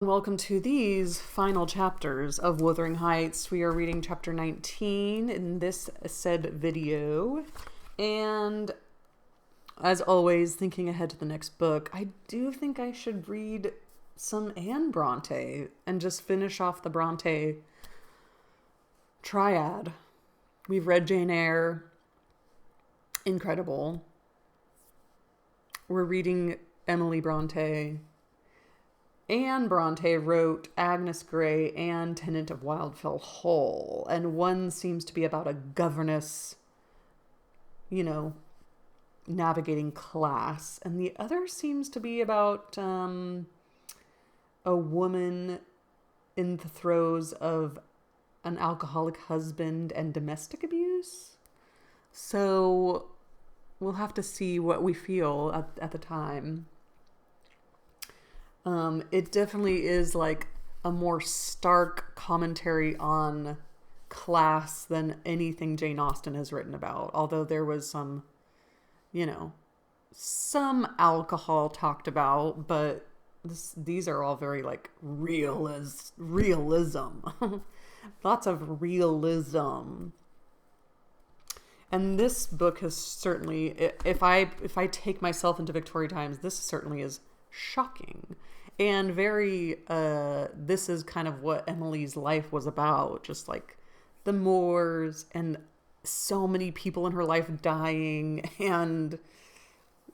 Welcome to these final chapters of Wuthering Heights. We are reading chapter 19 in this said video. And as always, thinking ahead to the next book, I do think I should read some Anne Brontë and just finish off the Brontë triad. We've read Jane Eyre. Incredible. We're reading Emily Brontë. Anne Brontë wrote Agnes Grey and Tenant of Wildfell Hall, and one seems to be about a governess, navigating class, and the other seems to be about a woman in the throes of an alcoholic husband and domestic abuse. So we'll have to see what we feel at the time. It definitely is like a more stark commentary on class than anything Jane Austen has written about. Although there was some alcohol talked about, but these are all very like realism. Lots of realism. And this book has certainly, if I take myself into Victorian times, this certainly is shocking and very this is kind of what Emily's life was about, just like the moors and so many people in her life dying, and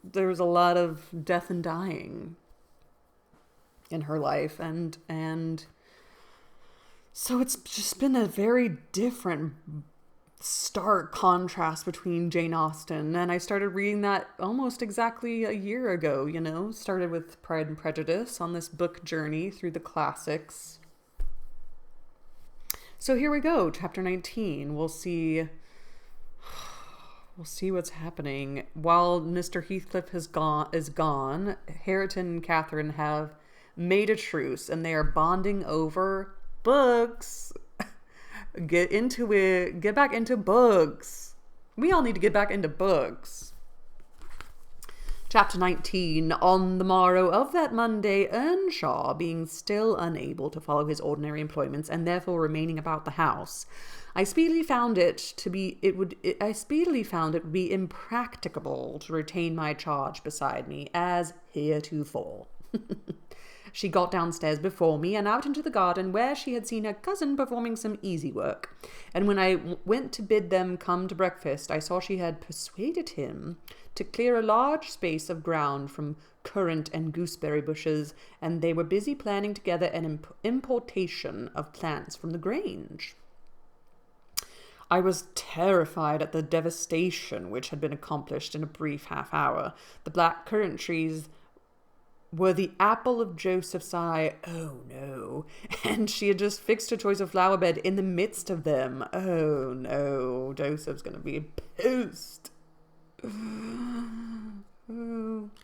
there was a lot of death and dying in her life, and so it's just been a very different stark contrast between Jane Austen, and I started reading that almost exactly a year ago, started with Pride and Prejudice on this book journey through the classics. So here we go, chapter 19. We'll see what's happening. While Mr. Heathcliff is gone, Hareton and Catherine have made a truce, and they are bonding over books. Get into it. Get back into books. We all need to get back into books. Chapter 19. On the morrow of that Monday, Earnshaw, being still unable to follow his ordinary employments and therefore remaining about the house, I speedily found it would be impracticable to retain my charge beside me as heretofore. She got downstairs before me and out into the garden, where she had seen her cousin performing some easy work. And when I went to bid them come to breakfast, I saw she had persuaded him to clear a large space of ground from currant and gooseberry bushes, and they were busy planning together an importation of plants from the Grange. I was terrified at the devastation which had been accomplished in a brief half hour. The black currant trees were the apple of Joseph's eye. Oh no. And she had just fixed her choice of flower bed in the midst of them. Oh no. Joseph's going to be pissed. Oh.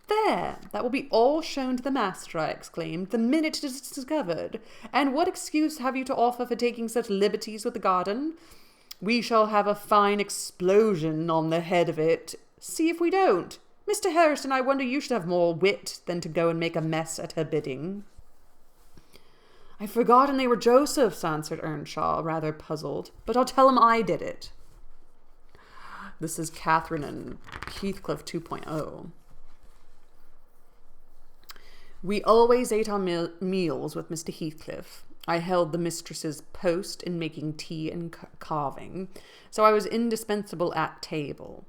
There, that will be all shown to the master, I exclaimed, the minute it is discovered. And what excuse have you to offer for taking such liberties with the garden? We shall have a fine explosion on the head of it. See if we don't. Mr. Harrison, I wonder you should have more wit than to go and make a mess at her bidding. I've forgotten they were Joseph's, answered Earnshaw, rather puzzled, but I'll tell him I did it. This is Catherine and Heathcliff 2.0. We always ate our meals with Mr. Heathcliff. I held the mistress's post in making tea and carving, so I was indispensable at table.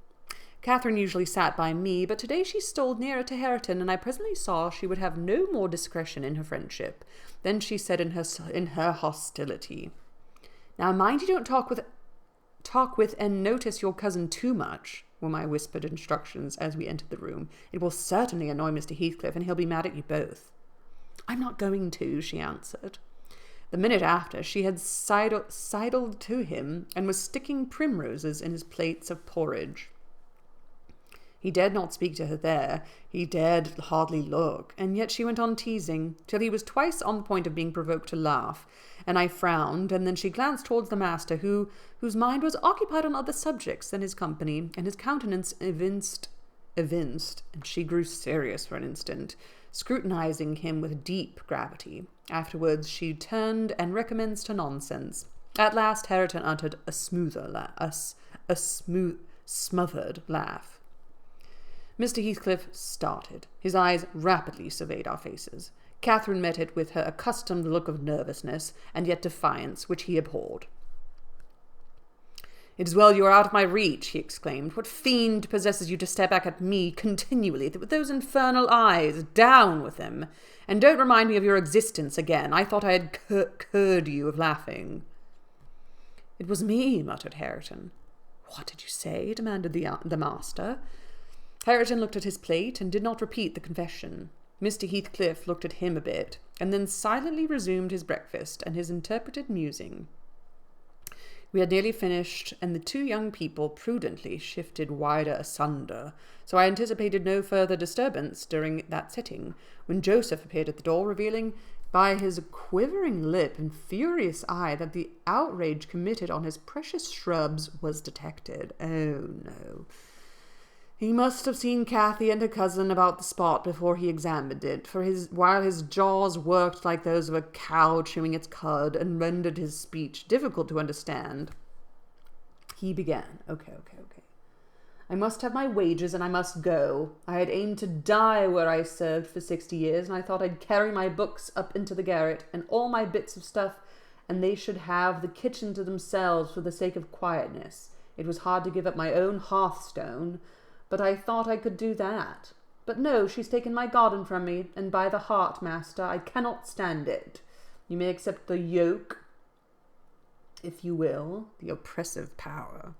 Catherine usually sat by me, but today she stole nearer to Hareton, and I presently saw she would have no more discretion in her friendship. Then she said in her hostility, "Now mind you don't talk with and notice your cousin too much," were my whispered instructions as we entered the room. "It will certainly annoy Mr. Heathcliff, and he'll be mad at you both." "I'm not going to," she answered. The minute after, she had sidled to him and was sticking primroses in his plates of porridge. He dared not speak to her there. He dared hardly look, and yet she went on teasing, till he was twice on the point of being provoked to laugh, and I frowned, and then she glanced towards the master, whose mind was occupied on other subjects than his company, and his countenance evinced, and she grew serious for an instant, scrutinizing him with deep gravity. Afterwards, she turned and recommenced her nonsense. At last, Hareton uttered a smothered laugh. Mr. Heathcliff started. His eyes rapidly surveyed our faces. Catherine met it with her accustomed look of nervousness, and yet defiance, which he abhorred. "It is well you are out of my reach," he exclaimed. "What fiend possesses you to stare back at me continually with those infernal eyes? Down with them! And don't remind me of your existence again. I thought I had cured you of laughing." "It was me," muttered Hareton. "What did you say?" demanded the master. Hareton looked at his plate and did not repeat the confession. Mr. Heathcliff looked at him a bit, and then silently resumed his breakfast and his interpreted musing. We had nearly finished, and the two young people prudently shifted wider asunder, so I anticipated no further disturbance during that sitting, when Joseph appeared at the door, revealing by his quivering lip and furious eye that the outrage committed on his precious shrubs was detected. Oh, no. He must have seen Cathy and her cousin about the spot before he examined it, for while his jaws worked like those of a cow chewing its cud and rendered his speech difficult to understand, he began. Okay. I must have my wages and I must go. I had aimed to die where I served for 60 years, and I thought I'd carry my books up into the garret and all my bits of stuff, and they should have the kitchen to themselves for the sake of quietness. It was hard to give up my own hearthstone, but I thought I could do that. But no, she's taken my garden from me, and by the heart, master, I cannot stand it. You may accept the yoke, if you will, the oppressive power.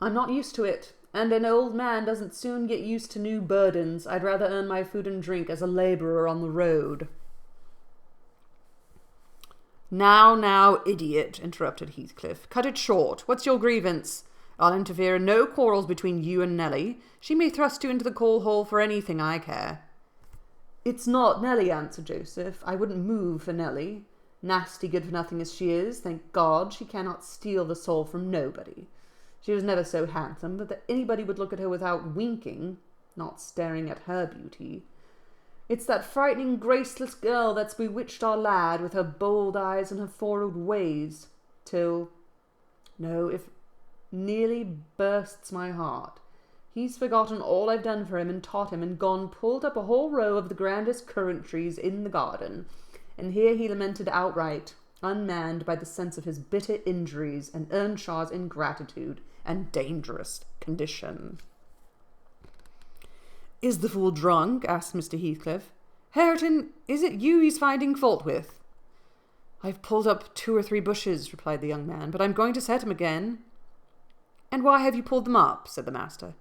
I'm not used to it, and an old man doesn't soon get used to new burdens. I'd rather earn my food and drink as a labourer on the road." Now, idiot," interrupted Heathcliff. "Cut it short. What's your grievance? I'll interfere in no quarrels between you and Nelly. She may thrust you into the coal-hole for anything I care." "It's not Nelly," answered Joseph. "I wouldn't move for Nelly. Nasty good-for-nothing as she is, thank God, she cannot steal the soul from nobody. She was never so handsome that anybody would look at her without winking, not staring at her beauty. It's that frightening, graceless girl that's bewitched our lad with her bold eyes and her forward ways, till, no, if nearly bursts my heart. He's forgotten all I've done for him and taught him, and gone pulled up a whole row of the grandest currant trees in the garden, and here he lamented outright, unmanned by the sense of his bitter injuries and Earnshaw's ingratitude and dangerous condition." "Is the fool drunk?" asked Mr. Heathcliff. "Hareton, is it you he's finding fault with?" "I've pulled up 2 or 3 bushes," replied the young man, "but I'm going to set him again." "And why have you pulled them up?" said the master.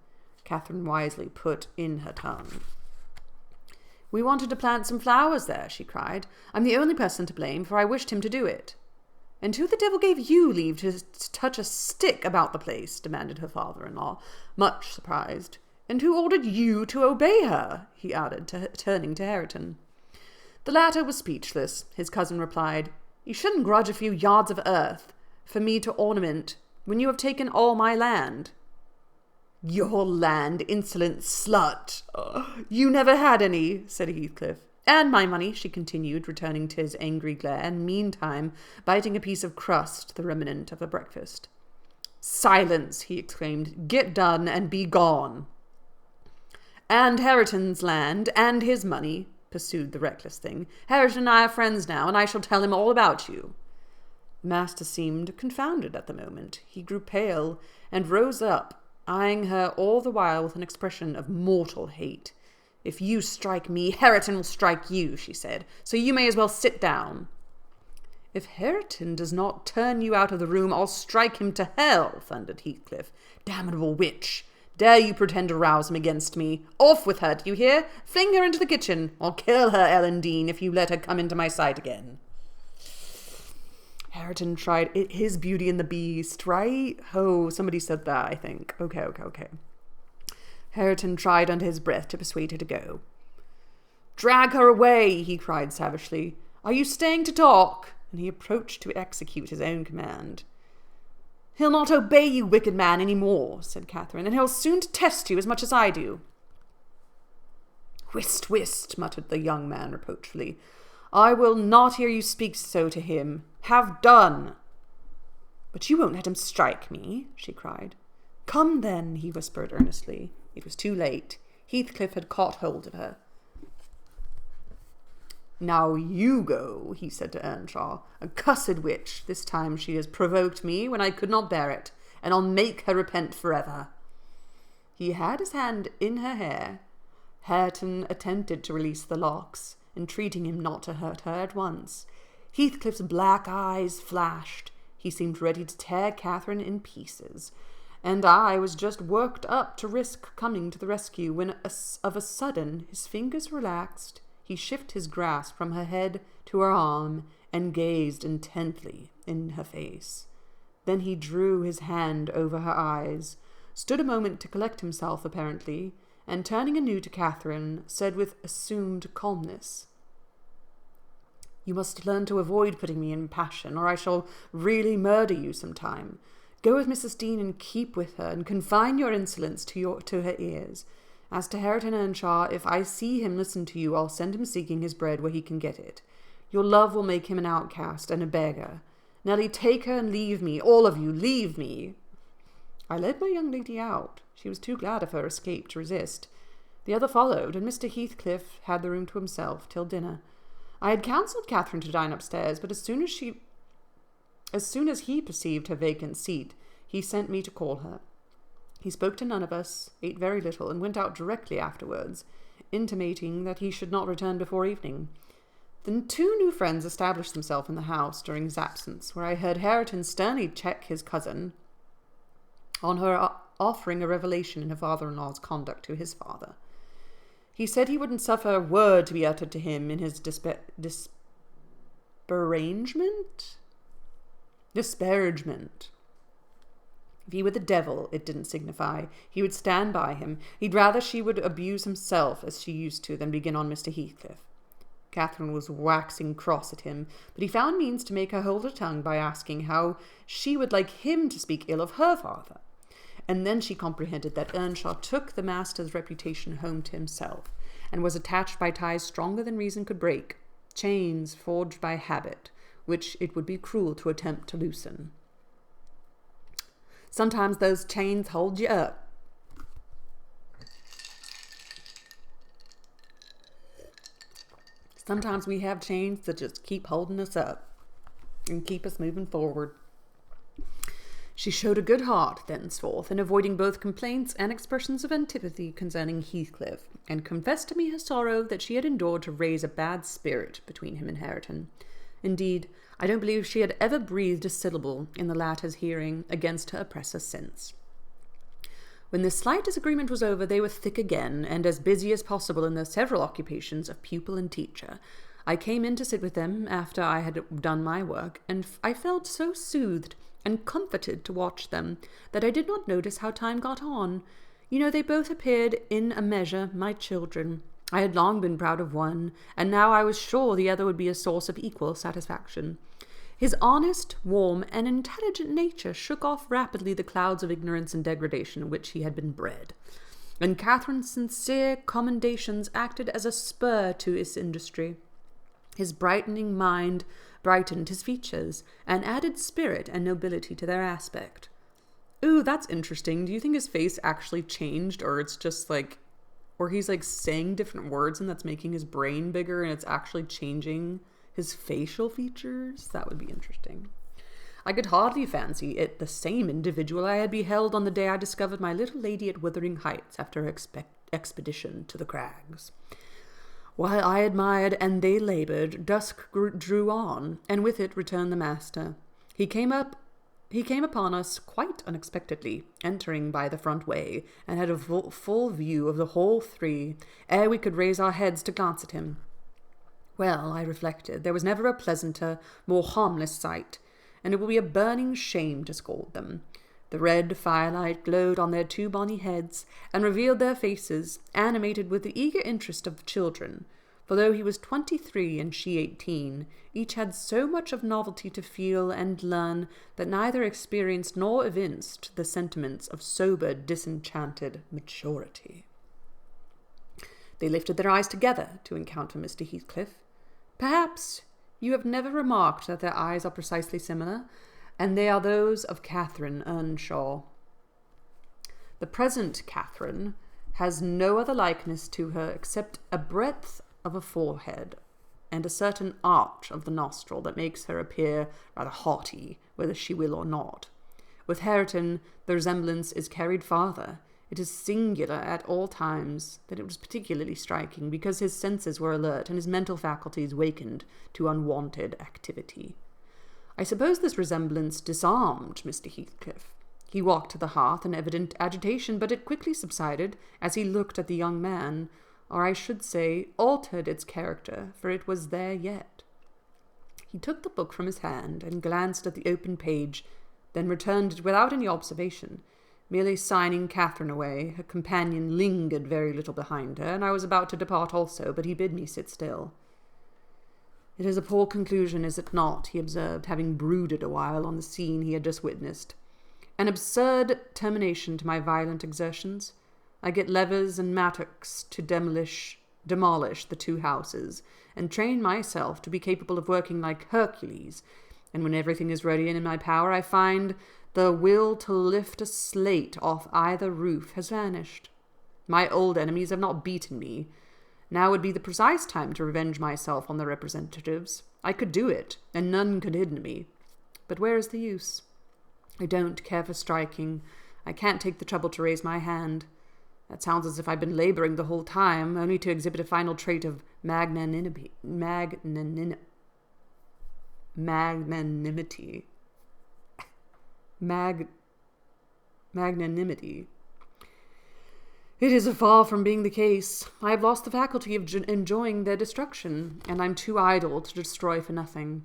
Catherine wisely put in her tongue. "We wanted to plant some flowers there," she cried. "I'm the only person to blame, for I wished him to do it." "And who the devil gave you leave to touch a stick about the place?" demanded her father-in-law, much surprised. "And who ordered you to obey her?" he added, turning to Hareton. The latter was speechless. His cousin replied, "You shouldn't grudge a few yards of earth for me to ornament when you have taken all my land." "Your land, insolent slut! You never had any," said Heathcliff. "And my money," she continued, returning to his angry glare, and meantime biting a piece of crust, the remnant of her breakfast. "Silence!" he exclaimed. "Get done and be gone." "And Hareton's land, and his money," pursued the reckless thing. "Hareton and I are friends now, and I shall tell him all about you." The master seemed confounded at the moment. He grew pale, and rose up, eyeing her all the while with an expression of mortal hate. "If you strike me, Hareton will strike you," she said, "so you may as well sit down." "If Hareton does not turn you out of the room, I'll strike him to hell," thundered Heathcliff. "Damnable witch! Dare you pretend to rouse him against me? Off with her, do you hear? Fling her into the kitchen. I'll kill her, Ellen Dean, if you let her come into my sight again." Hareton tried his Beauty and the Beast, right? Oh, somebody said that, I think. Okay. Hareton tried under his breath to persuade her to go. "Drag her away," he cried savagely. "Are you staying to talk?" And he approached to execute his own command. "He'll not obey you, wicked man, any more," said Catherine, "and he'll soon detest you as much as I do." "Whist, whist," muttered the young man reproachfully. I will not hear you speak so to him. Have done. But you won't let him strike me, she cried. Come then, he whispered earnestly. It was too late. Heathcliff had caught hold of her. Now you go, he said to Earnshaw. A cussed witch. This time she has provoked me when I could not bear it, and I'll make her repent forever. He had his hand in her hair. Hareton attempted to release the locks, entreating him not to hurt her at once. Heathcliff's black eyes flashed. He seemed ready to tear Catherine in pieces, and I was just worked up to risk coming to the rescue when of a sudden his fingers relaxed. He shifted his grasp from her head to her arm and gazed intently in her face. Then he drew his hand over her eyes, stood a moment to collect himself apparently, and turning anew to Catherine, said with assumed calmness, You must learn to avoid putting me in passion, or I shall really murder you some time. Go with Mrs. Dean and keep with her, and confine your insolence to her ears. As to Hareton Earnshaw, if I see him listen to you, I'll send him seeking his bread where he can get it. Your love will make him an outcast and a beggar. Nelly, take her and leave me. All of you, leave me. I led my young lady out. She was too glad of her escape to resist. The other followed, and Mr. Heathcliff had the room to himself till dinner. I had counselled Catherine to dine upstairs, but as soon as he perceived her vacant seat, he sent me to call her. He spoke to none of us, ate very little, and went out directly afterwards, intimating that he should not return before evening. Then 2 new friends established themselves in the house during his absence, where I heard Hareton sternly check his cousin on her offering a revelation in her father-in-law's conduct to his father. He said he wouldn't suffer a word to be uttered to him in his disparagement. If he were the devil, it didn't signify. He would stand by him. He'd rather she would abuse himself as she used to than begin on Mr. Heathcliff. Catherine was waxing cross at him, but he found means to make her hold her tongue by asking how she would like him to speak ill of her father. And then she comprehended that Earnshaw took the master's reputation home to himself, and was attached by ties stronger than reason could break, chains forged by habit, which it would be cruel to attempt to loosen. Sometimes those chains hold you up. Sometimes we have chains that just keep holding us up and keep us moving forward. She showed a good heart thenceforth in avoiding both complaints and expressions of antipathy concerning Heathcliff, and confessed to me her sorrow that she had endured to raise a bad spirit between him and Hareton. Indeed, I don't believe she had ever breathed a syllable in the latter's hearing against her oppressor since. When this slight disagreement was over, they were thick again, and as busy as possible in their several occupations of pupil and teacher. I came in to sit with them after I had done my work, and I felt so soothed and comforted to watch them that I did not notice how time got on. You know, they both appeared in a measure my children. I had long been proud of one, and now I was sure the other would be a source of equal satisfaction. His honest, warm, and intelligent nature shook off rapidly the clouds of ignorance and degradation in which he had been bred, and Catherine's sincere commendations acted as a spur to his industry. His brightening mind brightened his features, and added spirit and nobility to their aspect. Ooh, that's interesting. Do you think his face actually changed, or it's just like, or he's like saying different words and that's making his brain bigger and it's actually changing his facial features? That would be interesting. I could hardly fancy it the same individual I had beheld on the day I discovered my little lady at Wuthering Heights after her expedition to the crags. While I admired and they laboured, dusk drew on, and with it returned the master. He came upon us quite unexpectedly, entering by the front way, and had a full view of the whole 3, ere we could raise our heads to glance at him. Well, I reflected, there was never a pleasanter, more harmless sight, and it will be a burning shame to scold them. The red firelight glowed on their 2 bonny heads, and revealed their faces, animated with the eager interest of children, for though he was 23 and she 18, each had so much of novelty to feel and learn that neither experienced nor evinced the sentiments of sober, disenchanted maturity. They lifted their eyes together to encounter Mr. Heathcliff. Perhaps you have never remarked that their eyes are precisely similar, and they are those of Catherine Earnshaw. The present Catherine has no other likeness to her except a breadth of a forehead and a certain arch of the nostril that makes her appear rather haughty, whether she will or not. With Hareton, the resemblance is carried farther. It is singular at all times that it was particularly striking, because his senses were alert and his mental faculties wakened to unwonted activity. I suppose this resemblance disarmed Mr. Heathcliff. He walked to the hearth in evident agitation, but it quickly subsided as he looked at the young man, or I should say altered its character, for it was there yet. He took the book from his hand and glanced at the open page, then returned it without any observation, merely signing Catherine away. Her companion lingered very little behind her, and I was about to depart also, but he bid me sit still. "It is a poor conclusion, is it not?" he observed, having brooded a while on the scene he had just witnessed. "An absurd termination to my violent exertions. I get levers and mattocks to demolish the two houses, and train myself to be capable of working like Hercules, and when everything is ready and in my power, I find the will to lift a slate off either roof has vanished. My old enemies have not beaten me. Now would be the precise time to revenge myself on their representatives. I could do it, and none could hinder me. But where is the use? I don't care for striking. I can't take the trouble to raise my hand. That sounds as if I've been laboring the whole time, only to exhibit a final trait of magnanimity. It is far from being the case. I have lost the faculty of enjoying their destruction, and I'm too idle to destroy for nothing.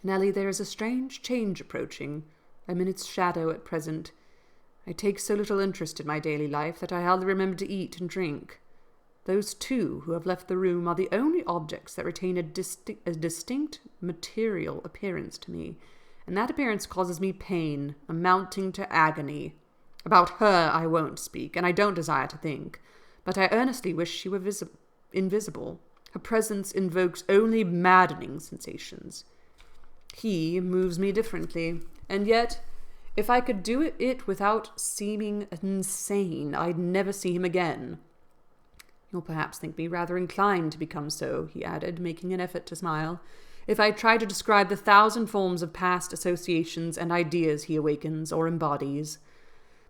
Nellie, there is a strange change approaching. I'm in its shadow at present. I take so little interest in my daily life that I hardly remember to eat and drink. Those two who have left the room are the only objects that retain a distinct material appearance to me, and that appearance causes me pain, amounting to agony. About her I won't speak, and I don't desire to think, but I earnestly wish she were invisible. Her presence invokes only maddening sensations. He moves me differently, and yet, if I could do it without seeming insane, I'd never see him again. You'll perhaps think me rather inclined to become so," he added, making an effort to smile, "if I try to describe the 1,000 forms of past associations and ideas he awakens or embodies.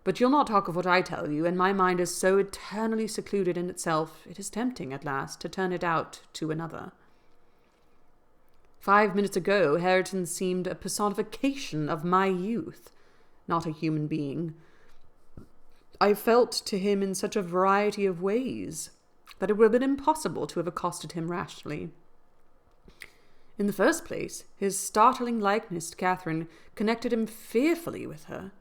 But you'll not talk of what I tell you, and my mind is so eternally secluded in itself, it is tempting, at last, to turn it out to another. 5 minutes ago, Hareton seemed a personification of my youth, not a human being. I felt to him in such a variety of ways that it would have been impossible to have accosted him rationally. In the first place, his startling likeness to Catherine connected him fearfully with her.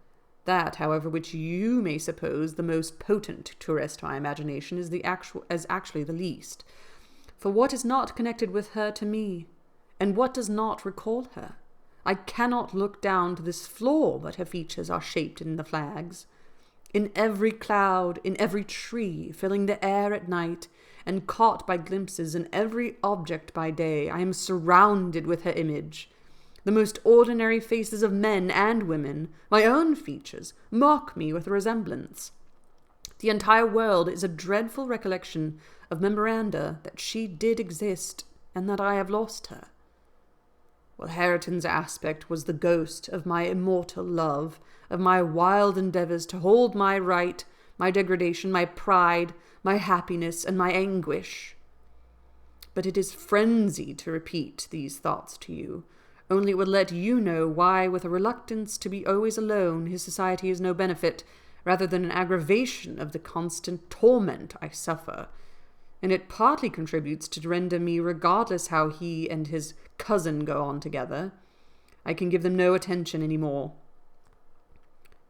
That, however, which you may suppose the most potent to arrest my imagination is actually the least. For what is not connected with her to me, and what does not recall her? I cannot look down to this floor but her features are shaped in the flags. In every cloud, in every tree, filling the air at night, and caught by glimpses in every object by day, I am surrounded with her image. The most ordinary faces of men and women, my own features, mock me with a resemblance. The entire world is a dreadful recollection of memoranda that she did exist, and that I have lost her. Well, Hareton's aspect was the ghost of my immortal love, of my wild endeavours to hold my right, my degradation, my pride, my happiness, and my anguish. But it is frenzy to repeat these thoughts to you, only it would let you know why, with a reluctance to be always alone, his society is no benefit, rather than an aggravation of the constant torment I suffer, and it partly contributes to render me regardless how he and his cousin go on together. I can give them no attention any more.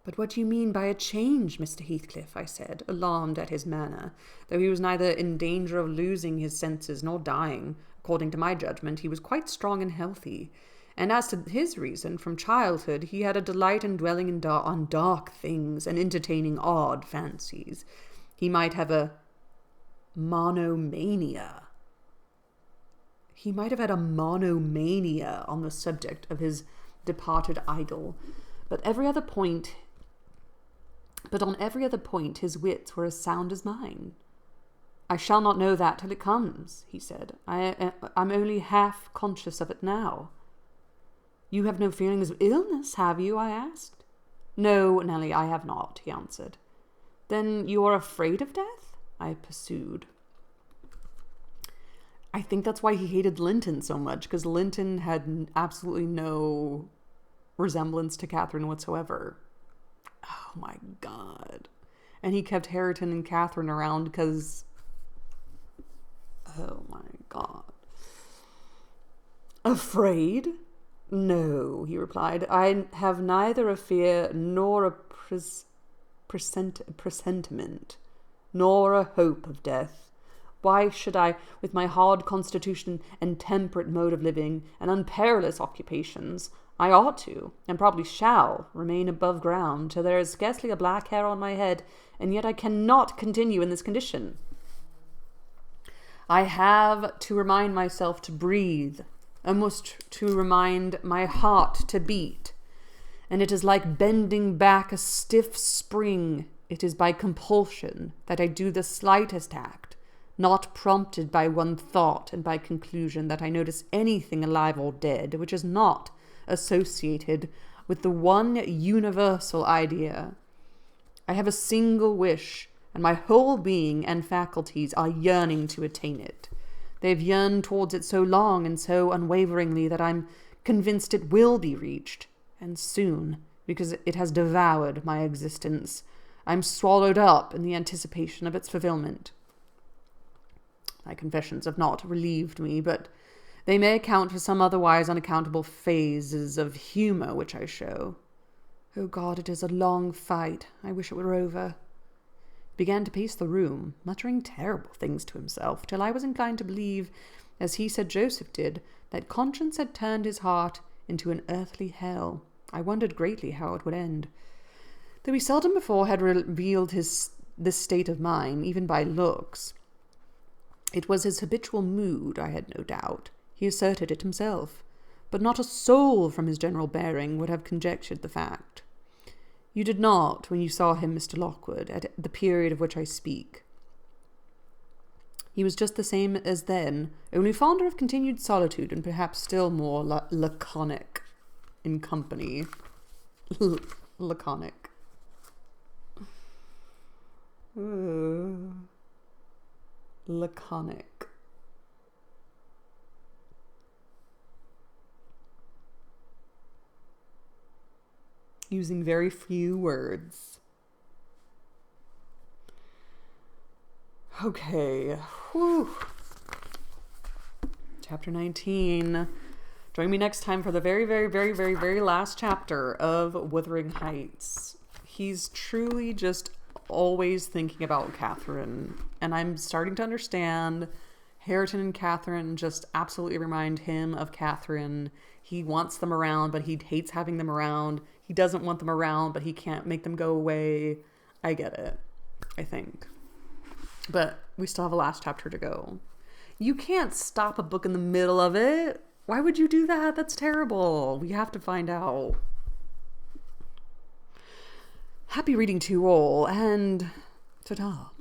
But what do you mean by a change, Mr. Heathcliff? I said, alarmed at his manner, though he was neither in danger of losing his senses nor dying. According to my judgment, he was quite strong and healthy, and as to his reason, from childhood he had a delight in dwelling on dark things and entertaining odd fancies. He might have a monomania. He might have had a monomania on the subject of his departed idol, but on every other point his wits were as sound as mine. I shall not know that till it comes, he said. I'm only half conscious of it now. You have no feelings of illness, have you? I asked. No, Nelly, I have not, he answered. Then you are afraid of death? I pursued. I think that's why he hated Linton so much, because Linton had absolutely no resemblance to Catherine whatsoever. Oh my God. And he kept Hareton and Catherine around because... Oh my God. Afraid? No, he replied. I have neither a fear nor a presentiment, nor a hope of death. Why should I, with my hard constitution and temperate mode of living and unperilous occupations, I ought to, and probably shall, remain above ground till there is scarcely a black hair on my head, and yet I cannot continue in this condition. I have to remind myself to breathe, almost to remind my heart to beat, and it is like bending back a stiff spring. It is by compulsion that I do the slightest act, not prompted by one thought and by conclusion that I notice anything alive or dead which is not associated with the one universal idea. I have a single wish, and my whole being and faculties are yearning to attain it. They have yearned towards it so long and so unwaveringly that I'm convinced it will be reached, and soon, because it has devoured my existence. I'm swallowed up in the anticipation of its fulfillment. My confessions have not relieved me, but they may account for some otherwise unaccountable phases of humour which I show. Oh God, it is a long fight. I wish it were over. He began to pace the room, muttering terrible things to himself, till I was inclined to believe, as he said Joseph did, that conscience had turned his heart into an earthly hell. I wondered greatly how it would end. Though he seldom before had revealed this state of mind, even by looks, it was his habitual mood, I had no doubt. He asserted it himself, but not a soul from his general bearing would have conjectured the fact. You did not, when you saw him, Mr. Lockwood, at the period of which I speak. He was just the same as then, only fonder of continued solitude, and perhaps still more laconic in company. Laconic. Laconic. Using very few words. Okay. Whew. Chapter 19. Join me next time for the very, very, very, very, very last chapter of Wuthering Heights. He's truly just always thinking about Catherine, and I'm starting to understand. Hareton and Catherine just absolutely remind him of Catherine. He wants them around, but he hates having them around. He doesn't want them around, but he can't make them go away. I get it, I think. But we still have a last chapter to go. You can't stop a book in the middle of it. Why would you do that? That's terrible. We have to find out. Happy reading to you all, and ta-ta.